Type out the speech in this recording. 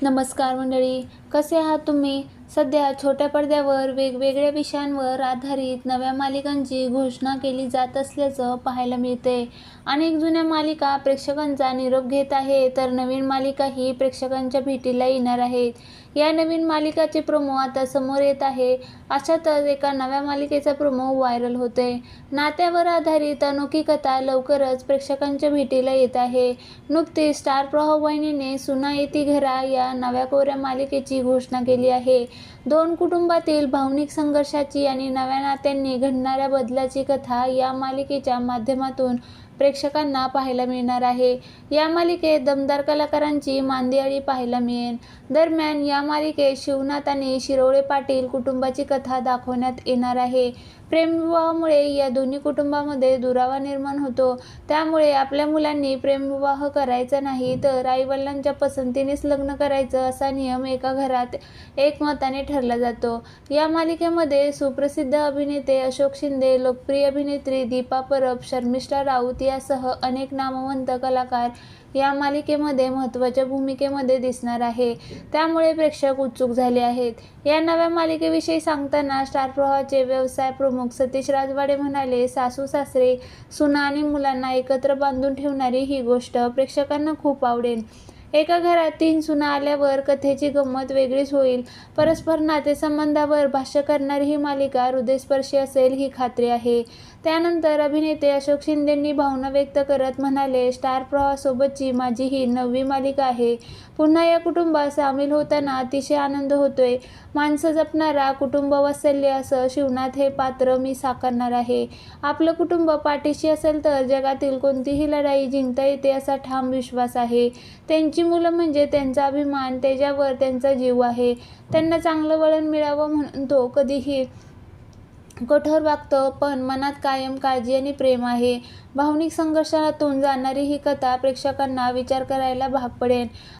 नमस्कार मंडळी, कसे आहात तुम्ही? सध्या छोट्या पडद्यावर वेगवेगळ्या विषयांवर आधारित नव्या मालिकांची घोषणा केली जात असल्याचं पाहायला मिळते. अनेक जुन्या मालिका प्रेक्षकांचा निरोप घेत आहे, तर नवीन मालिकाही प्रेक्षकांच्या भेटीला येणार आहेत. या नवीन मालिकाचे प्रोमो आता समोर येत आहे. अशातच एका नव्या मालिकेचा प्रोमो व्हायरल होतोय. नात्यावर आधारित अनोखी कथा लवकरच प्रेक्षकांच्या भेटीला येत आहे. नुकतीच स्टार प्रवाह वाहिनीने सुना येती घरा या नव्या कोऱ्या मालिकेची घोषणा केली आहे. दोन कुटुंबातील भावनिक संघर्षाची आणि नव्या नात्यांनी घडणाऱ्या बदलाची कथा या मालिकेच्या माध्यमातून प्रेक्षकांना पाहायला मिळणार आहे. या मालिकेत दमदार कलाकारांची मांदियाळी पाहायला मिळेल. दरम्यान या मालिकेत शिवनाथ आणि शिरोळे पाटील कुटुंबाची कथा दाखवण्यात येणार आहे. प्रेमविवाहामुळे या दोन्ही कुटुंबांमध्ये दुरावा निर्माण होतो. त्यामुळे आपल्या मुलांनी प्रेमविवाह करायचा नाही, तर आईवडिलांच्या पसंतीनेच लग्न करायचं असा नियम एका घरात एकमताने ठरला जातो. या मालिकेमध्ये सुप्रसिद्ध अभिनेते अशोक शिंदे, लोकप्रिय अभिनेत्री दीपा परब, शर्मिष्ठा राऊत यासह अनेक नामवंत कलाकार या मालिकेमध्ये महत्त्वाच्या भूमिकेमध्ये दिसणार आहे. त्यामुळे प्रेक्षक उत्सुक झाले आहेत. या नव्या मालिकेविषयी सांगताना स्टार प्रवाहाचे व्यवसाय प्रमुख सतीश राजवाडे म्हणाले, सासू सासरे, सुना आणि मुलांना एकत्र बांधून ठेवणारी ही गोष्ट प्रेक्षकांना खूप आवडेल. एका घरात 3 सुना आल्यावर कथेची गंमत वेगळीच होईल. परस्पर नातेसंबंधावर भाष्य करणारी ही मालिका हृदयस्पर्शी असेल ही खात्री आहे. त्यानंतर अभिनेते अशोक शिंदेंनी भावना व्यक्त करत म्हणाले, स्टार प्रवाहासोबतची माझी ही 9वी मालिका आहे. पुन्हा या कुटुंबात सामील होताना अतिशय आनंद होतोय. माणसं जपणारा कुटुंबवात्सल्य असं शिवनाथ हे पात्र मी साकारणार आहे. आपलं कुटुंब पाठीशी असेल तर जगातील कोणतीही लढाई जिंकता येते असा ठाम विश्वास आहे. त्यांची मुलं म्हणजे त्यांचा अभिमान, त्याच्यावर त्यांचा जीव आहे. त्यांना चांगलं वळण मिळावं म्हणून तो कधीही कठोर वागतो, पण मनात कायम काळजी आणि प्रेम आहे. भावनिक संघर्षातून जाणारी ही कथा प्रेक्षकांना विचार करायला भाग पडेल.